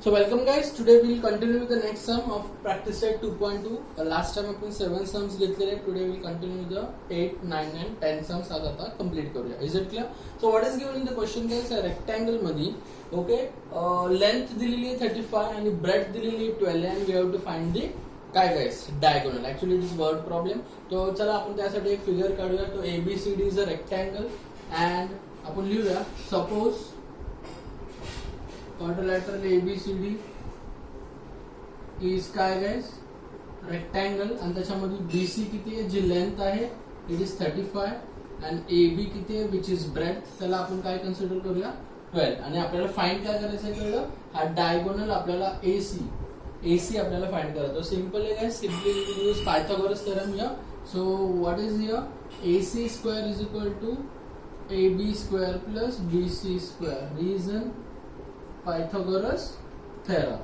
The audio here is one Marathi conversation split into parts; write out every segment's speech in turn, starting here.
So welcome guys, today we will continue with the next sum of practice set 2.2. Last time आपण 7 sums घेतलेले. Today we will continue with the 8, 9 and 10 sums आज आता complete करूया. Is it clear? So what is given in the question guys? A rectangle मध्ये okay, length दिलेली आहे 35 आणि breadth दिलेली आहे 12 and we have to find the काय guys diagonal. Actually it is word problem. तो चला आपण त्यासाठी एक फिगर काढूया. तो ABCD is a rectangle and आपण लिहूया suppose quadrilateral ABCD is काय guys rectangle आणि त्याच्यामध्ये BC किती आहे जी लेंथ आहे it is 35 and AB किती आहे which is breadth त्याला आपण काय कन्सिडर करूया 12 आणि आपल्याला फाइंड काय करायचं आहे कळलं हा डायगोनल आपल्याला AC आपल्याला फाइंड करायचं सिंपल आहे guys simply we will use Pythagoras theorem here so what is here AC square is equal to AB square plus BC square reason Pythagoras theorem.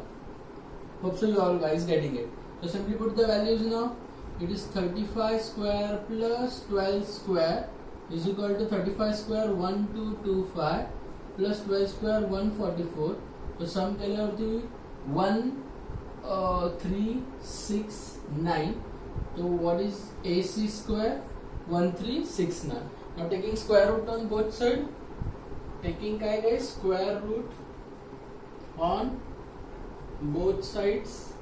Hope so you all guys getting it. So simply put the values now. It is 35 square plus 12 square is equal to 35 square 1225 plus 12 square 144. So sum केल्यावरती 1369. So what is AC square 1369. Now taking square root on both sides. Taking काय guys square root on both sides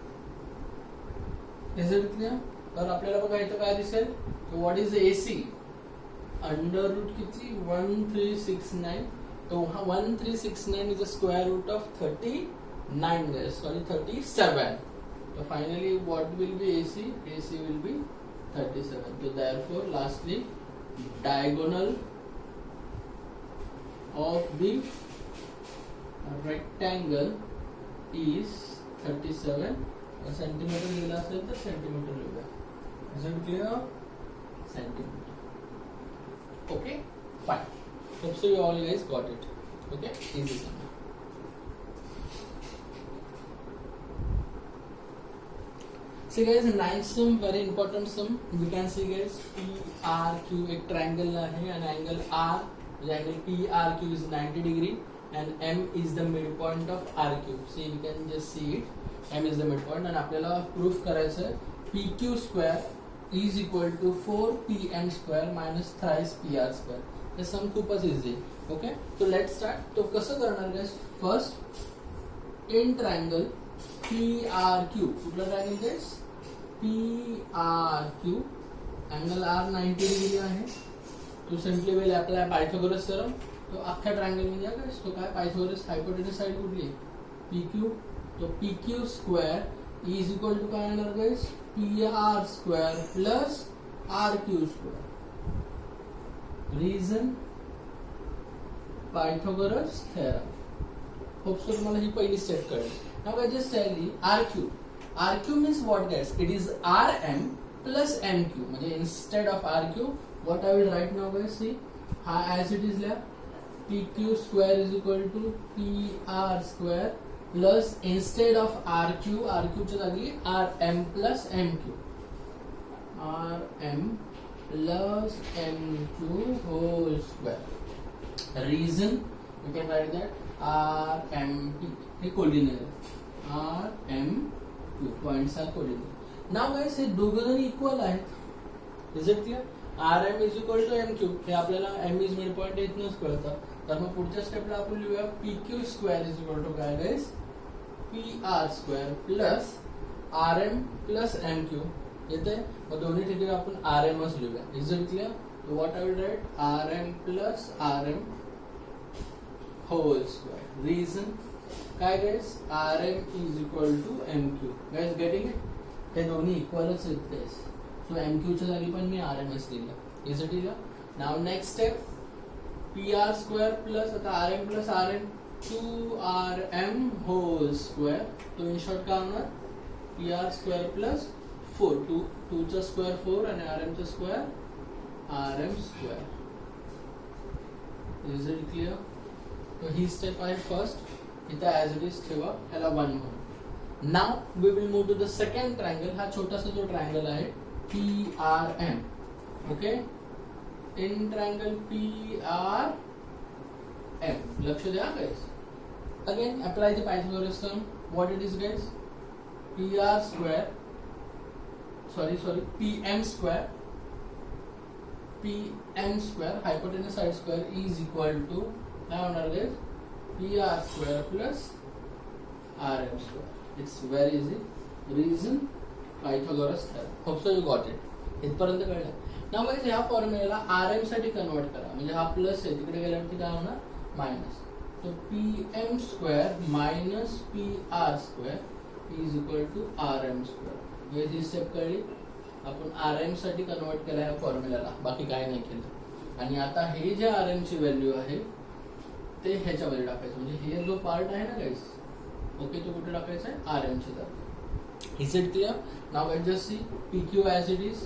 is it clear तर आपल्याला बघा इथं काय दिसेल what is AC under root किती 1369 तो 1369 is a square root of 39 sorry 37 so finally what will be AC will be 37 so therefore lastly diagonal of the rectangle is 37 centimetre लिहिला असेल तर सेंटीमीटर लिहूया is it clear centimeter okay fine hope so you all guys got it okay easy sum see guys ninth sum very important sum we can see guys PRQ एक triangle आहे and angle R angle PRQ is 90 degree and M is the midpoint of RQ. See, you can just see it. M is the midpoint and आपल्याला proof करायचं आहे PQ square is equal to 4PM square minus thrice PR square. हे sum खूपच easy. Okay? So let's start. तो कसं करणार guys? First, in triangle PRQ. कुठला triangle guys? PRQ. Angle R 90 degree आहे. तो simply will apply Pythagoras theorem. तो अख्ख्या ट्रायंगल मध्ये काय तो काय पायथागोरस हायपोटेनस साइड कुठली PQ तो PQ square is equal to काय येणार guys PR square plus RQ square reason Pythagoras theorem hope so तुम्हाला ही पहिली स्टेप कळली now I just tell you RQ means what guys it is RM plus MQ म्हणजे instead of RQ what I will write now guys see हा ऍज इट इज लिहा PQ square is equal to PR square plus instead of RQ च्या जागी RM plus MQ RM plus MQ whole square reason you can write that RMP हे coordinate RMQ points are coordinate now guys हे दोघं जण इक्वल आहेत is it clear RM is equal to MQ हे आपल्याला M is midpoint इथूनच कळतं तर मग पुढच्या स्टेपला आपण लिहूया PQ square is equal to काय guys PR square plus RM plus MQ येते मग दोन्ही ठिकाणी आपण RM च लिहूया is it clear so what I will write RM plus RM whole square reason काय guys RM is equal to MQ guys getting it हे दोन्ही इक्वलच आहेत guys so MQ च्या जागी पण मी RMS लिहिलं is it clear now next step PR square plus आता RM plus RM 2RM whole square तो इन शॉर्ट काय होणार PR square plus 4 2 चा स्क्वेअर 4 आणि RM चा square RM square is it clear तो ही स्टेप आहे फर्स्ट इथं ऍज इट इज ठेवा ह्याला 1 म्हणून now we will move to the second triangle हा छोटासा जो ट्रायंगल आहे PRM okay in triangle PRM लक्ष द्या guys Again, apply the Pythagoras theorem. What it is, guys? PR square. PM square. PM square hypotenuse side square is equal to guys PR square plus RM square. It's very easy. Reason Pythagoras theorem. Hope so you got it. इथपर्यंत कळलं. नाव गाइस ह्या फॉर्म्युला RM साठी कन्वर्ट करा. म्हणजे हा प्लस आहे तिकडे गेल्यावरती काय होणार minus. So PM square minus PR square is equal to RM square. हे जी स्टेप कळली. आपण RM साठी कन्वर्ट केला ह्या फॉर्म्युलाला, बाकी काय नाही केलं. आणि आता हे जे RM ची व्हॅल्यू आहे ते ह्याच्यामध्ये टाकायचं. म्हणजे हे जो पार्ट आहे ना गाइस, ओके, तो कुठे टाकायचा आहे RM ची जागी. Is it clear? Now let's just see PQ as it is.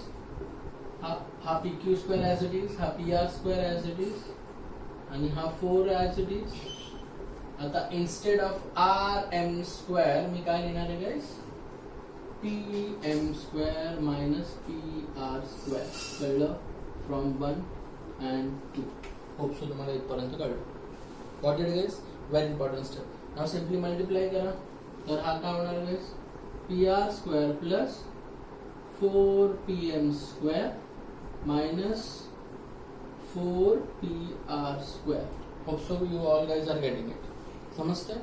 हा PQ square as it is, हा PR square as it is, आणि हा 4 as it is. आता instead of RM square मी काय लिहिणार आहे guys? PM square minus PR square. कळलं? From 1 and 2. Hope so तुम्हाला इथपर्यंत कळलं. Got it guys? Very important step. Now simply multiply करा. तर हा काय होणार guys? PR square plus 4PM square minus 4PR square. Hope so you all guys are getting it. समजते?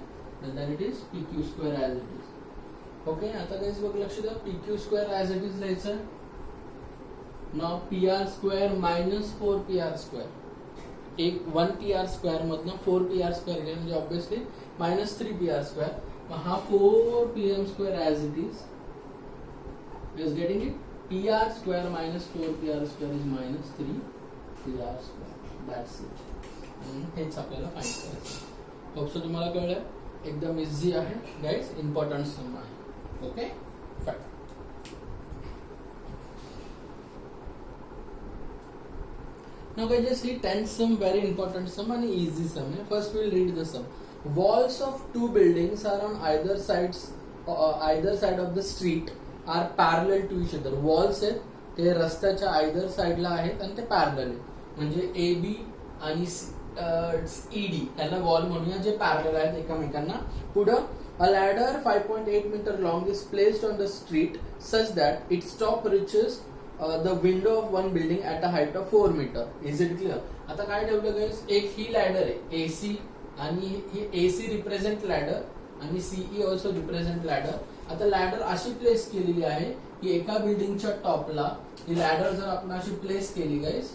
Then it is PQ square as it is. Okay, आता guys बघ लक्ष द्या. PQ square as it is लिहायचं. Now PR square minus 4PR square. एक 1PR square मधनं 4PR square घ्या म्हणजे obviously minus 3PR square. हा 4PM square as it is. Just getting it? PR square minus 4PR square is minus 3PR square. That's it. हेच आपल्याला फाइंड करायचं. होप सो तुम्हाला कळलं. एकदम इझी आहे गाइस. इम्पॉर्टंट सम आहे. Okay fine. Now guys just see 10th sum, very important sum and easy sum. First we'll read the sum. Walls of two buildings are on either side of the street are parallel to each other. Walls आहेत ते रस्त्याच्या either साइडला आहेत आणि ते parallel आहेत. म्हणजे AB आणि ED त्यांना वॉल म्हणूया जे पॅरलल आहेत एकमेकांना. पुढं a ladder 5.8 meter long is placed on the street such that its top reaches the window of one building at a height of 4 meter. Is it clear? आता काय ठेवलं गाइस? एक ही लॅडर आहे AC आणि ही AC रिप्रेझेंट लॅडर आणि CE ऑल्सो रिप्रेझेंट लॅडर. आता लॅडर अशी प्लेस केलेली आहे की एका बिल्डिंगच्या टॉपला ही लॅडर जर आपण अशी प्लेस केली गाइस,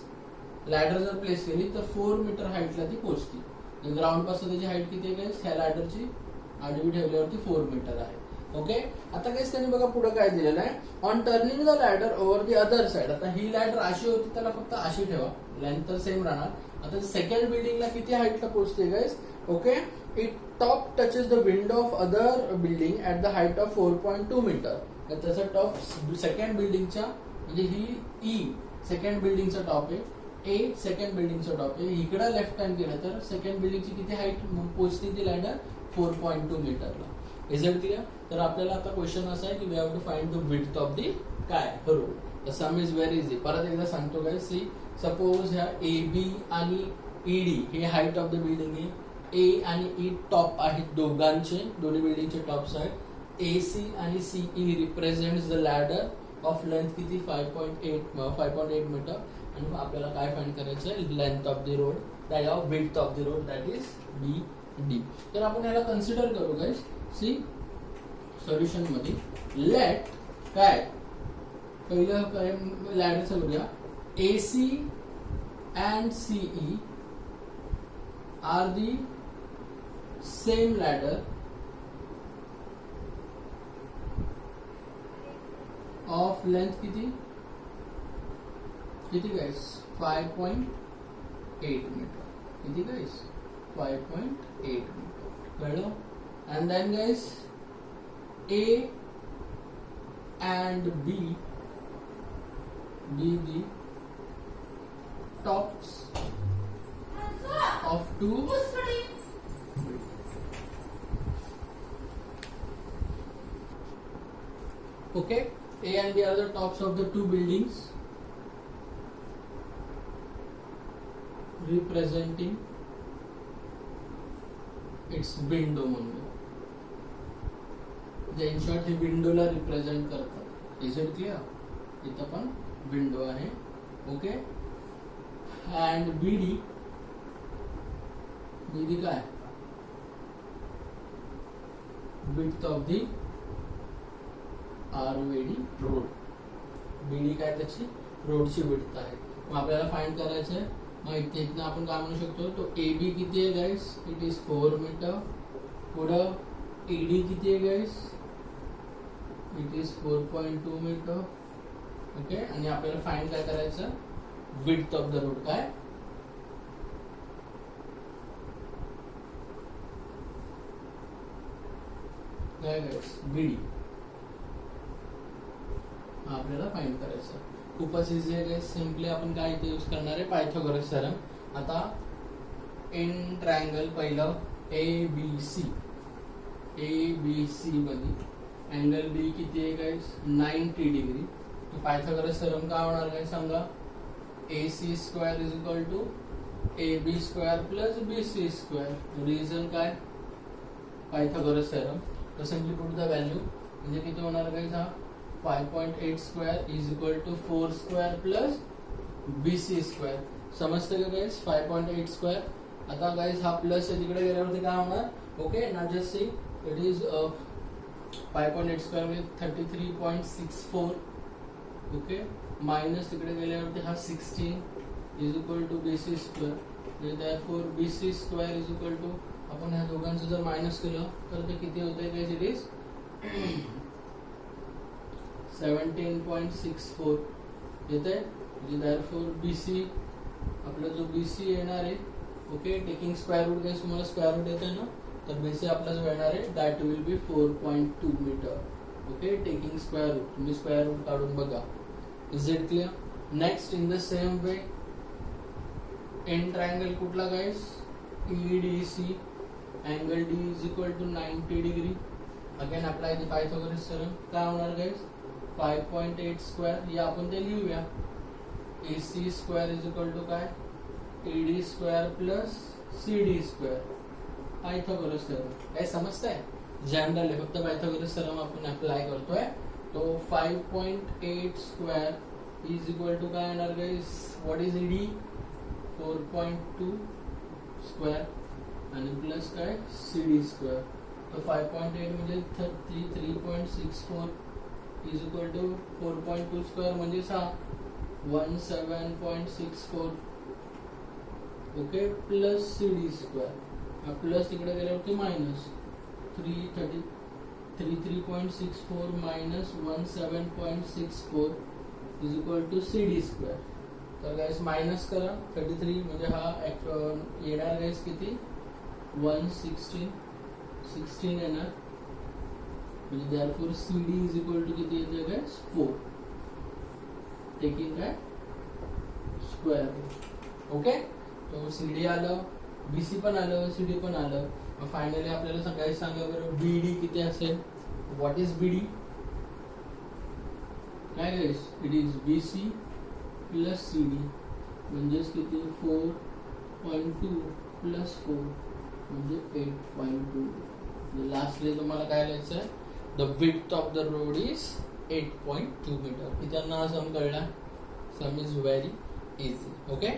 लॅडर जर प्लेस केली तर 4 मीटर हाईटला ती पोहोचते. ग्राउंड पासून त्याची हाईट किती आहे गाइस? ह्या लॅडरची आडवी ठेवल्यावरती 4 मीटर आहे. ओके, आता गाइस त्यांनी बघा पुढे काय दिलेलं आहे. On turning the ladder over the other side. आता ही लॅडर अशी होती त्याला फक्त अशी ठेवा, लेंथ तर सेम राहणार. आता सेकंड बिल्डिंगला किती हाईटला पोहोचते guys? Okay, it top touches the window of other building at the height of 4.2 metre. तर त्याचा टॉप सेकंड बिल्डिंगच्या म्हणजे ही ई सेकंड बिल्डिंगचा टॉप आहे, ए सेकंड बिल्डिंगचा टॉप आहे. इकडे लेफ्ट हँड केलं तर सेकंड बिल्डिंगची किती हाईट पोहोचते ती लॅडर? 4.2 मीटरला. Is it clear? तर आपल्याला आता क्वेश्चन असा आहे की we have to find the width of the काय road. The sum is very easy. परत एकदा सांगतो काय. सी सपोज ह्या AB आणि ED हे हाईट ऑफ द बिल्डिंग आहे. A आणि E टॉप आहेत दोघांचे, दोन्ही बिल्डिंगचे टॉप्स आहेत. AC आणि CE represents the ladder of length किती? 5.8 मीटर. आणि आपल्याला काय फाइंड करायचं आहे? Length of the road, that of width of the road, that is BD. तर आपण याला कन्सिडर करू गाइस. सी सोल्युशन मध्ये लेट काय पहिलं काय लॅडरचं बघूया. AC and CE are the same ladder of length किती guys? 5.8 मीटर. किती guys? 5.8 मीटर. कळलं? And then guys A and B be the tops of two okay, A and B are the tops of the two buildings representing its window म्हणून. जे इन शॉर्ट हे विंडोला रिप्रेझेंट करतात. Is it clear? इथं पण विंडो आहे. ओके. अँड बीडी काय? Width of the ROAD road. BD काय त्याची रोडची विड्थ आहे. मग आपल्याला फाइंड करायचं आहे. मग इथनं आपण काय म्हणू शकतो, तो AB किती आहे गाईस? It is 4 metre. पुढं ED किती आहे guys? It is 4.2 metre. Okay. आणि आपल्याला फाइंड काय करायचं, विड्थ ऑफ द रोड काय? काय गाईस? BD आपल्याला फाइंड करायचं. खूपच इझी आहे. सिम्पली आपण काय इथे यूज करणार आहे, पायथागोरस थेरम. आता इन ट्रायंगल पहिलं ABC मध्ये अँगल B किती आहे गाईस? 90 डिग्री. तो पायथागोरस थेरम काय होणार काय सांगा? AC square is equal to AB square plus BC square. Reason काय? Pythagoras theorem. तर सिम्पली पुट द व्हॅल्यू. म्हणजे किती होणार गाईस? हा 5.8 square is equal to 4 square plus BC square. समजतं का गाईस? 5.8 स्क्वेअर. आता गाईस हा प्लस आहे, तिकडे गेल्यावरती काय होणार? Okay. Now just see it is 5.8 square म्हणजे 33.64. ओके. मायनस तिकडे गेल्यावरती हा 16 is equal to BC square. Therefore BC square is equal to, आपण ह्या दोघांचं जर मायनस केलं तर ते किती होतंय गाईस? इट इज 17.64 येते. देयरफॉर BC आपला जो BC येणार आहे, ओके, टेकिंग स्क्वेअर रूट गाईस, तुम्हाला स्क्वेअर रूट येते ना, तर BC आपला जो येणार आहे that will be 4.2 metre. Okay. Taking square root, तुम्ही स्क्वेअर रूट काढून बघा. Is it clear? Next in the same way in triangle कुठला guys? EDC. Angle D is equal to 90 degree. Again apply the Pythagoras theorem. काय होणार गाईस? 5.8 स्क्वेअर, या आपण ते लिहूया. AC square is equal to काय? AD square plus CD square. Pythagoras theorem काय समजतंय? जनरल आहे, फक्त पायथागोरस थेरम आपण अप्लाय करतोय. तो 5.8 स्क्वेअर इज इक्वल टू काय येणार guys? What is ED? 4.2 square आणि प्लस काय? CD square. तो 5.8 म्हणजे 3.64 इज इक्वल टू 4.2 स्क्वेअर म्हणजे 17.64. Okay. Plus CD square. Plus तिकडे गेल्यावरती minus 3.64 minus 17.64 is equal to CD square. तर गाईस मायनस करा 33 म्हणजे हा येणार गाईस किती? 116 येणार. म्हणजे therefore CD is equal to किती येते गाईस? 4. टेकिंग काय? Square root. ओके. तो CD आलं, BC पण आलं, CD पण आलं. मग फायनली आपल्याला सगळ्याच सांगा बरं, BD किती असेल? What is BD? काय guys? It is BC plus CD म्हणजेच किती? 4.2 प्लस 4 म्हणजे 8.2. लास्टली तुम्हाला काय लिहायचं आहे? The width of the road is 8.2 metre. इथं ना सम कळला. Sum is very easy. Okay.